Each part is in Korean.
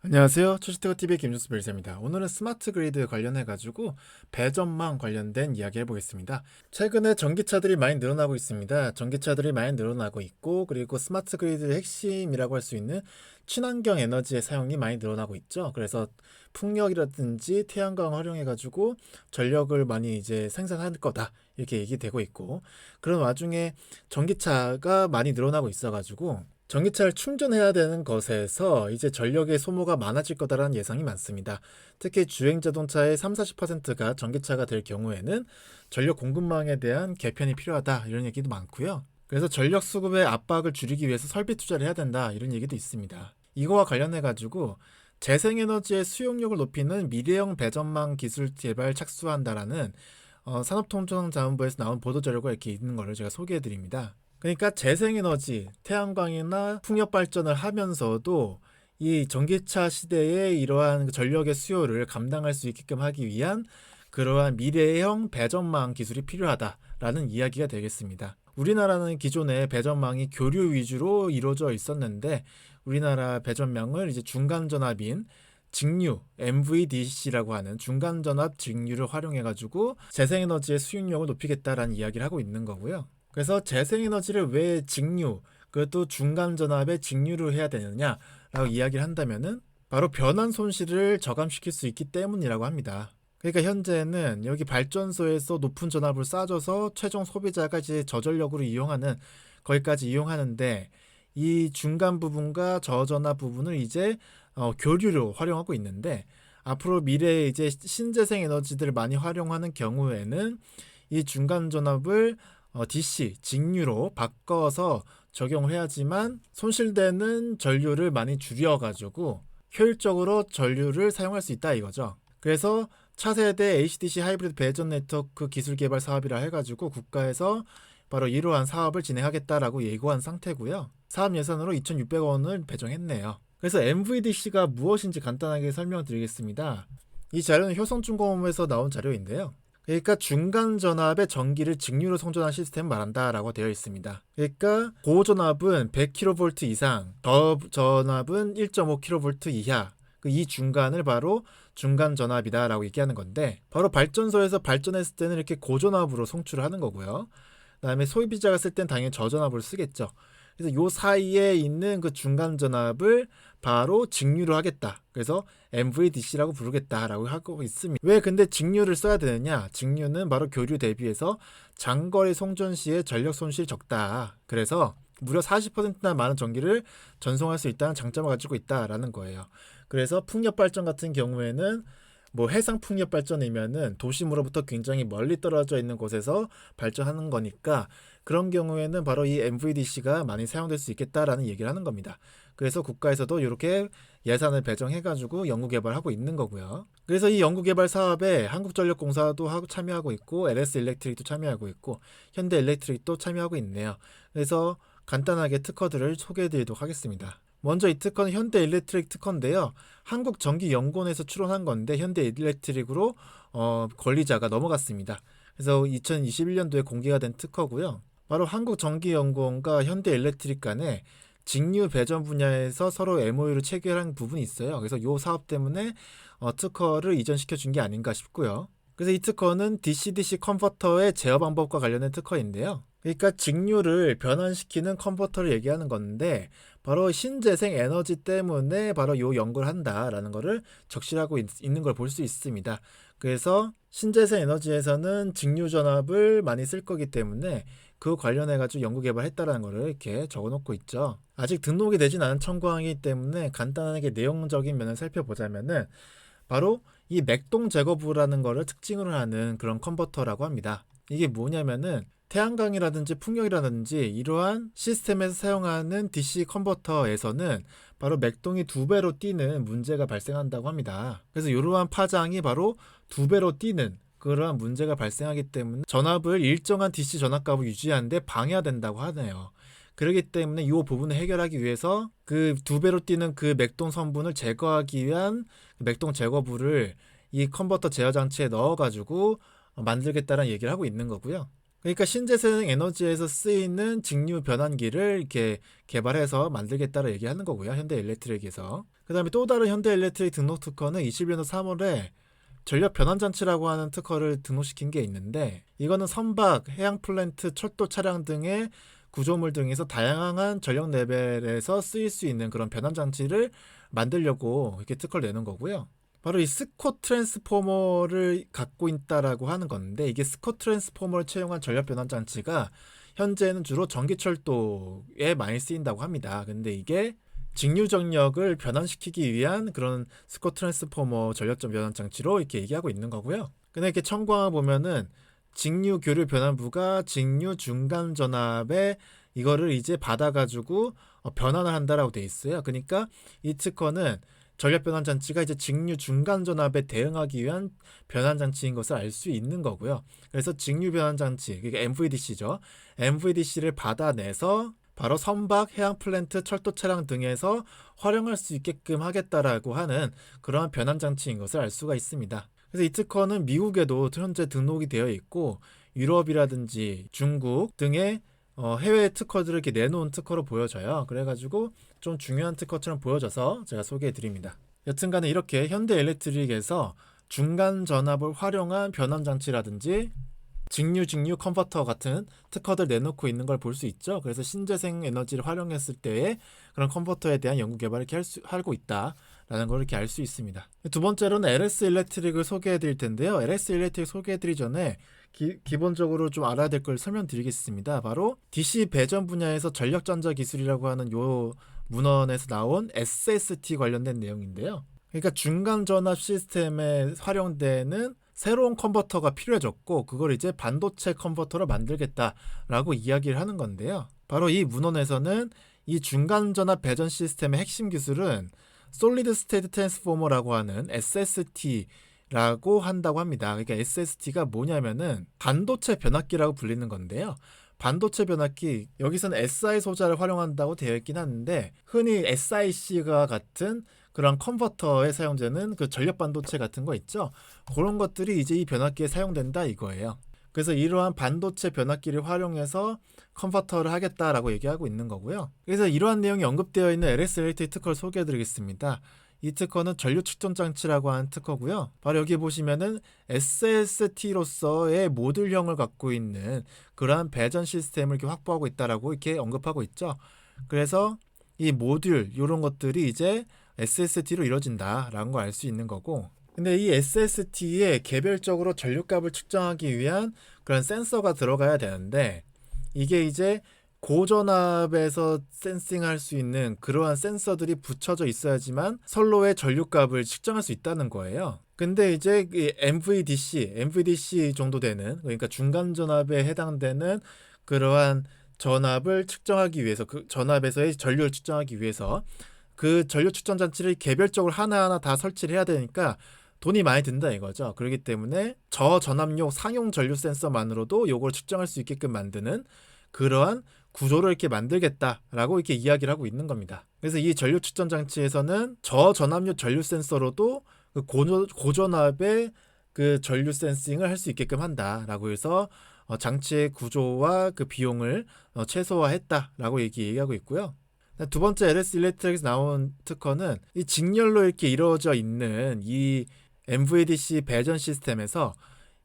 안녕하세요. 초시태그TV 김준수 변호사입니다. 오늘은 스마트 그리드 관련해가지고 배전망 관련된 이야기 해보겠습니다. 최근에 전기차들이 많이 늘어나고 있습니다. 전기차들이 많이 늘어나고 있고, 그리고 스마트 그리드의 핵심이라고 할 수 있는 친환경 에너지의 사용이 많이 늘어나고 있죠. 그래서 풍력이라든지 태양광을 활용해가지고 전력을 많이 이제 생산할 거다, 이렇게 얘기되고 있고, 그런 와중에 전기차가 많이 늘어나고 있어가지고 전기차를 충전해야 되는 것에서 이제 전력의 소모가 많아질 거다라는 예상이 많습니다. 특히 주행 자동차의 30-40%가 전기차가 될 경우에는 전력 공급망에 대한 개편이 필요하다, 이런 얘기도 많고요. 그래서 전력 수급의 압박을 줄이기 위해서 설비 투자를 해야 된다, 이런 얘기도 있습니다. 이거와 관련해 가지고 재생에너지의 수용력을 높이는 미래형 배전망 기술 개발 착수한다라는 산업통상자원부에서 나온 보도 자료가 이렇게 있는 거를 제가 소개해 드립니다. 그러니까 재생에너지, 태양광이나 풍력 발전을 하면서도 이 전기차 시대의 이러한 전력의 수요를 감당할 수 있게끔 하기 위한 그러한 미래형 배전망 기술이 필요하다라는 이야기가 되겠습니다. 우리나라는 기존에 배전망이 교류 위주로 이루어져 있었는데, 우리나라 배전망을 이제 중간전압인 직류, MVDC라고 하는 중간전압 직류를 활용해가지고 재생에너지의 수익력을 높이겠다라는 이야기를 하고 있는 거고요. 그래서 재생에너지를 왜 직류, 그것도 중간전압의 직류를 해야 되느냐라고 이야기를 한다면은 바로 변환 손실을 저감시킬 수 있기 때문이라고 합니다. 그러니까 현재는 여기 발전소에서 높은 전압을 쏴줘서 최종 소비자가 이제 저전력으로 이용하는, 거기까지 이용하는데, 이 중간 부분과 저전압 부분을 이제 교류로 활용하고 있는데, 앞으로 미래에 이제 신재생 에너지들을 많이 활용하는 경우에는 이 중간 전압을 DC, 직류로 바꿔서 적용을 해야지만 손실되는 전류를 많이 줄여가지고 효율적으로 전류를 사용할 수 있다, 이거죠. 그래서 차세대 HDC 하이브리드 배전 네트워크 기술 개발 사업이라 해가지고 국가에서 바로 이러한 사업을 진행하겠다라고 예고한 상태고요. 사업 예산으로 2,600원을 배정했네요. 그래서 MVDC가 무엇인지 간단하게 설명드리겠습니다. 이 자료는 효성중공업에서 나온 자료인데요. 그러니까 중간 전압의 전기를 직류로 송전한 시스템을 말한다라고 되어 있습니다. 그러니까 고전압은 100kV 이상, 저전압은 1.5kV 이하, 이 중간을 바로 중간 전압이다라고 얘기하는 건데, 바로 발전소에서 발전했을 때는 이렇게 고전압으로 송출을 하는 거고요. 그다음에 소비자가 쓸 땐 당연히 저전압으로 쓰겠죠. 그래서 요 사이에 있는 그 중간 전압을 바로 직류로 하겠다. 그래서 MVDC라고 부르겠다라고 하고 있습니다. 왜 근데 직류를 써야 되느냐? 직류는 바로 교류 대비해서 장거리 송전 시에 전력 손실이 적다. 그래서 무려 40%나 많은 전기를 전송할 수 있다는 장점을 가지고 있다라는 거예요. 그래서 풍력 발전 같은 경우에는 뭐 해상 풍력 발전이면은 도심으로부터 굉장히 멀리 떨어져 있는 곳에서 발전하는 거니까, 그런 경우에는 바로 이 MVDC가 많이 사용될 수 있겠다라는 얘기를 하는 겁니다. 그래서 국가에서도 이렇게 예산을 배정해가지고 연구개발하고 있는 거고요. 그래서 이 연구개발 사업에 한국전력공사도 참여하고 있고, LS일렉트릭도 참여하고 있고, 현대일렉트릭도 참여하고 있네요. 그래서 간단하게 특허들을 소개해드리도록 하겠습니다. 먼저 이 특허는 현대일렉트릭 특허인데요. 한국전기연구원에서 출원한 건데 현대일렉트릭으로 권리자가 넘어갔습니다. 그래서 2021년도에 공개가 된 특허고요. 바로 한국전기연구원과 현대일렉트릭 간에 직류 배전 분야에서 서로 MOU를 체결한 부분이 있어요. 그래서 이 사업 때문에 특허를 이전시켜 준 게 아닌가 싶고요. 그래서 이 특허는 DC-DC 컨버터의 제어 방법과 관련된 특허인데요. 그러니까 직류를 변환시키는 컨버터를 얘기하는 건데, 바로 신재생 에너지 때문에 바로 요 연구를 한다라는 거를 적시하고 있는 걸 볼 수 있습니다. 그래서 신재생 에너지에서는 직류 전압을 많이 쓸 거기 때문에 그 관련해 가지고 연구 개발했다라는 거를 이렇게 적어 놓고 있죠. 아직 등록이 되진 않은 청구항이기 때문에 간단하게 내용적인 면을 살펴보자면은, 바로 이 맥동 제거부라는 거를 특징으로 하는 그런 컨버터라고 합니다. 이게 뭐냐면은 태양광이라든지 풍력이라든지 이러한 시스템에서 사용하는 DC 컨버터에서는 바로 맥동이 2배로 뛰는 문제가 발생한다고 합니다. 그래서 이러한 파장이 바로 2배로 뛰는 그러한 문제가 발생하기 때문에 전압을 일정한 DC 전압값을 유지하는데 방해된다고 하네요. 그렇기 때문에 이 부분을 해결하기 위해서 그 2배로 뛰는 그 맥동 성분을 제거하기 위한 맥동 제거부를 이 컨버터 제어 장치에 넣어가지고 만들겠다는 얘기를 하고 있는 거고요. 그러니까 신재생 에너지에서 쓰이는 직류 변환기를 이렇게 개발해서 만들겠다를 얘기하는 거고요. 현대일렉트릭에서. 그 다음에 또 다른 현대일렉트릭 등록 특허는 21년도 3월에 전력 변환 장치라고 하는 특허를 등록시킨 게 있는데, 이거는 선박, 해양 플랜트, 철도 차량 등의 구조물 등에서 다양한 전력 레벨에서 쓰일 수 있는 그런 변환 장치를 만들려고 이렇게 특허를 내는 거고요. 바로 이 스콧 트랜스포머를 갖고 있다라고 하는 건데, 이게 스콧 트랜스포머를 채용한 전력 변환 장치가 현재는 주로 전기철도에 많이 쓰인다고 합니다. 근데 이게 직류 정력을 변환시키기 위한 그런 스콧 트랜스포머 전력 변환 장치로 이렇게 얘기하고 있는 거고요. 근데 이렇게 청구항을 보면은 직류 교류 변환부가 직류 중간 전압에 이거를 이제 받아가지고 변환을 한다라고 돼 있어요. 그러니까 이 특허는 전력 변환 장치가 이제 직류 중간 전압에 대응하기 위한 변환 장치인 것을 알 수 있는 거고요. 그래서 직류 변환 장치, 그러니까 MVDC죠. MVDC를 받아내서 바로 선박, 해양 플랜트, 철도 차량 등에서 활용할 수 있게끔 하겠다라고 하는 그러한 변환 장치인 것을 알 수가 있습니다. 그래서 이 특허는 미국에도 현재 등록이 되어 있고, 유럽이라든지 중국 등의 해외 특허들을 이렇게 내놓은 특허로 보여져요. 그래가지고 좀 중요한 특허처럼 보여져서 제가 소개해 드립니다. 여튼간에 이렇게 현대일렉트릭에서 중간 전압을 활용한 변환 장치라든지 직류 컨버터 같은 특허들 내놓고 있는 걸 볼 수 있죠. 그래서 신재생 에너지를 활용했을 때의 그런 컨버터에 대한 연구 개발을 이렇게 하고 있다라는 걸 이렇게 알 수 있습니다. 두 번째로는 LS 일렉트릭을 소개해 드릴 텐데요. LS 일렉트릭 소개해 드리기 전에 기본적으로 좀 알아야 될 걸 설명드리겠습니다. 바로 DC 배전 분야에서 전력 전자 기술이라고 하는 요 문헌에서 나온 SST 관련된 내용인데요. 그러니까 중간 전압 시스템에 활용되는 새로운 컨버터가 필요해졌고, 그걸 이제 반도체 컨버터로 만들겠다라고 이야기를 하는 건데요. 바로 이 문헌에서는 이 중간 전압 배전 시스템의 핵심 기술은 솔리드 스테이트 트랜스포머라고 하는 SST라고 한다고 합니다. 그러니까 SST가 뭐냐면은 반도체 변압기라고 불리는 건데요. 반도체 변압기, 여기서는 SI 소자를 활용한다고 되어 있긴 하는데, 흔히 SIC가 같은 그런 컨버터에 사용되는 그 전력 반도체 같은 거 있죠. 그런 것들이 이제 이 변압기에 사용된다 이거예요. 그래서 이러한 반도체 변압기를 활용해서 컨버터를 하겠다라고 얘기하고 있는 거고요. 그래서 이러한 내용이 언급되어 있는 LS 일렉트릭 특허를 소개해드리겠습니다. 이 특허는 전류 측정 장치라고 하는 특허고요. 바로 여기 보시면은 SST로서의 모듈형을 갖고 있는 그러한 배전 시스템을 이렇게 확보하고 있다라고 이렇게 언급하고 있죠. 그래서 이 모듈 이런 것들이 이제 SST로 이루어진다라는 걸 알 수 있는 거고, 근데 이 SST에 개별적으로 전류값을 측정하기 위한 그런 센서가 들어가야 되는데, 이게 이제 고전압에서 센싱할 수 있는 그러한 센서들이 붙여져 있어야지만 선로의 전류값을 측정할 수 있다는 거예요. 근데 이제 MVDC 정도 되는, 그러니까 중간 전압에 해당되는 그러한 전압을 측정하기 위해서, 그 전압에서의 전류를 측정하기 위해서 그 전류 측정 장치를 개별적으로 하나하나 다 설치를 해야 되니까 돈이 많이 든다 이거죠. 그렇기 때문에 저전압용 상용 전류 센서만으로도 요걸 측정할 수 있게끔 만드는 그러한 구조를 이렇게 만들겠다라고 이렇게 이야기를 하고 있는 겁니다. 그래서 이 전류 측정 장치에서는 저전압용 전류 센서로도 그 고전압의 그 전류 센싱을 할 수 있게끔 한다라고 해서 장치의 구조와 그 비용을 최소화했다라고 얘기하고 있고요. 두 번째 LS 일렉트릭에서 나온 특허는 이 직렬로 이렇게 이루어져 있는 이 MVDC 배전 시스템에서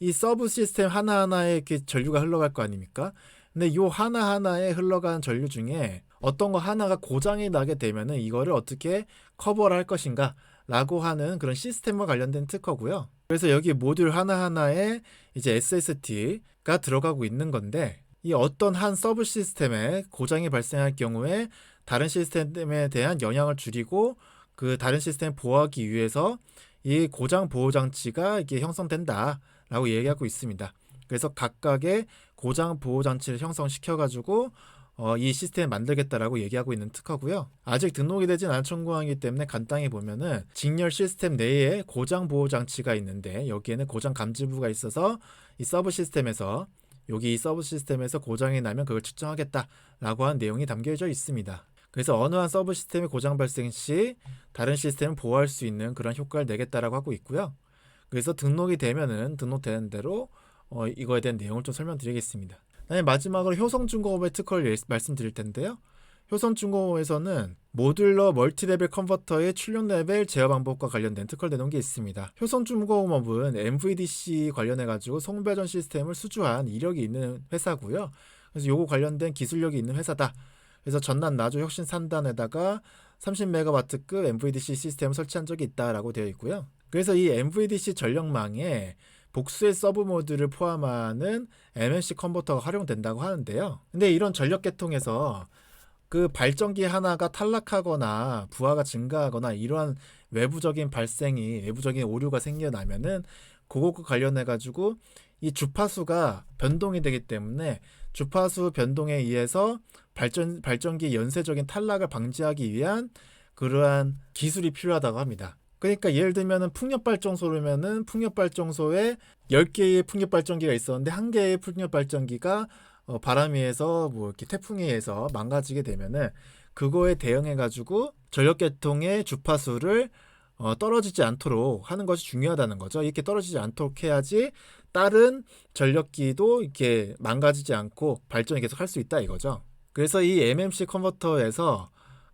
이 서브 시스템 하나하나에 이렇게 전류가 흘러갈 거 아닙니까? 근데 이 하나하나에 흘러가는 전류 중에 어떤 거 하나가 고장이 나게 되면은 이거를 어떻게 커버를 할 것인가 라고 하는 그런 시스템과 관련된 특허고요. 그래서 여기 모듈 하나하나에 이제 SST가 들어가고 있는 건데, 이 어떤 한 서브 시스템에 고장이 발생할 경우에 다른 시스템에 대한 영향을 줄이고 그 다른 시스템을 보호하기 위해서 이 고장 보호 장치가 이게 형성된다라고 얘기하고 있습니다. 그래서 각각의 고장 보호 장치를 형성시켜 가지고 이 시스템을 만들겠다라고 얘기하고 있는 특허고요. 아직 등록이 되진 않은 청구항이기 때문에 간단히 보면은 직렬 시스템 내에 고장 보호 장치가 있는데, 여기에는 고장 감지부가 있어서 이 서브 시스템에서 여기 이 서브 시스템에서 고장이 나면 그걸 측정하겠다라고 한 내용이 담겨져 있습니다. 그래서 어느 한 서브 시스템의 고장 발생 시 다른 시스템을 보호할 수 있는 그런 효과를 내겠다라고 하고 있고요. 그래서 등록이 되면은 등록되는 대로 이거에 대한 내용을 좀 설명드리겠습니다. 마지막으로 효성중공업의 특허를 말씀드릴 텐데요. 효성중공업에서는 모듈러 멀티레벨 컨버터의 출력 레벨 제어 방법과 관련된 특허를 내놓은 게 있습니다. 효성중공업은 MVDC 관련해가지고 송배전 시스템을 수주한 이력이 있는 회사고요. 그래서 요거 관련된 기술력이 있는 회사다. 그래서 전남 나주 혁신 3단에다가 30MW급 MVDC 시스템을 설치한 적이 있다라고 되어 있고요. 그래서 이 MVDC 전력망에 복수의 서브 모드를 포함하는 MMC 컨버터가 활용된다고 하는데요. 근데 이런 전력 계통에서 그 발전기 하나가 탈락하거나 부하가 증가하거나 이러한 외부적인 오류가 생겨나면은 그것과 관련해 가지고 이 주파수가 변동이 되기 때문에 주파수 변동에 의해서 발전기 연쇄적인 탈락을 방지하기 위한 그러한 기술이 필요하다고 합니다. 그러니까 예를 들면은 풍력발전소라면은 풍력발전소에 10개의 풍력발전기가 있었는데 한 개의 풍력발전기가 바람에 의해서 뭐 이렇게 태풍에 의해서 망가지게 되면은 그거에 대응해 가지고 전력계통의 주파수를 떨어지지 않도록 하는 것이 중요하다는 거죠. 이렇게 떨어지지 않도록 해야지 다른 전력기도 이렇게 망가지지 않고 발전을 계속 할 수 있다 이거죠. 그래서 이 MMC 컨버터에서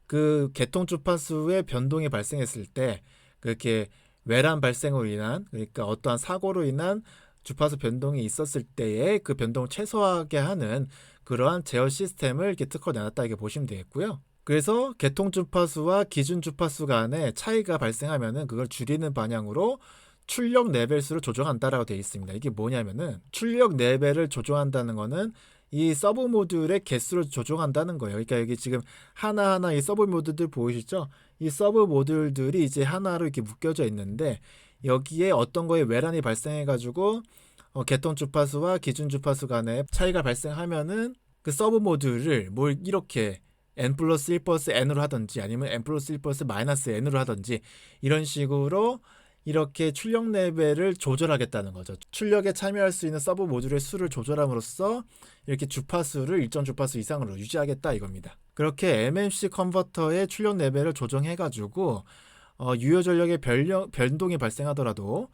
그 계통 주파수의 변동이 발생했을 때 그렇게 외란 발생으로 인한, 그러니까 어떠한 사고로 인한 주파수 변동이 있었을 때에 그 변동을 최소화하게 하는 그러한 제어 시스템을 이렇게 특허 내놨다 이렇게 보시면 되겠고요. 그래서 계통 주파수와 기준 주파수 간의 차이가 발생하면은 그걸 줄이는 방향으로 출력 레벨수를 조정한다라고 되어 있습니다. 이게 뭐냐면은 출력 레벨을 조정한다는 거는 이 서브 모듈의 개수를 조정한다는 거예요. 그러니까 여기 지금 하나하나 이 서브 모듈들 보이시죠? 이 서브 모듈들이 이제 하나로 이렇게 묶여져 있는데 여기에 어떤 거에 외란이 발생해가지고 계통 주파수와 기준 주파수 간의 차이가 발생하면은 그 서브 모듈을 뭘 이렇게 n 플러스 1 플러스 n으로 하든지 아니면 n 플러스 1 플러스 마이너스 n으로 하든지 이런 식으로 이렇게 출력 레벨을 조절하겠다는 거죠. 출력에 참여할 수 있는 서브 모듈의 수를 조절함으로써 이렇게 주파수를 일정 주파수 이상으로 유지하겠다 이겁니다. 그렇게 MMC 컨버터의 출력 레벨을 조정해가지고 유효 전력의 변동이 발생하더라도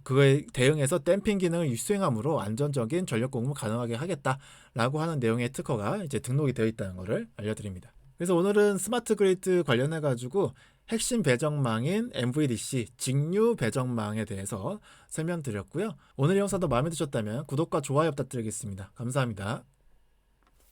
그거에 대응해서 댐핑 기능을 수행함으로 안전적인 전력 공급을 가능하게 하겠다라고 하는 내용의 특허가 이제 등록이 되어 있다는 것을 알려드립니다. 그래서 오늘은 스마트 그리드 관련해 가지고 핵심 배정망인 MVDC 직류 배정망에 대해서 설명드렸고요. 오늘 영상도 마음에 드셨다면 구독과 좋아요 부탁드리겠습니다. 감사합니다.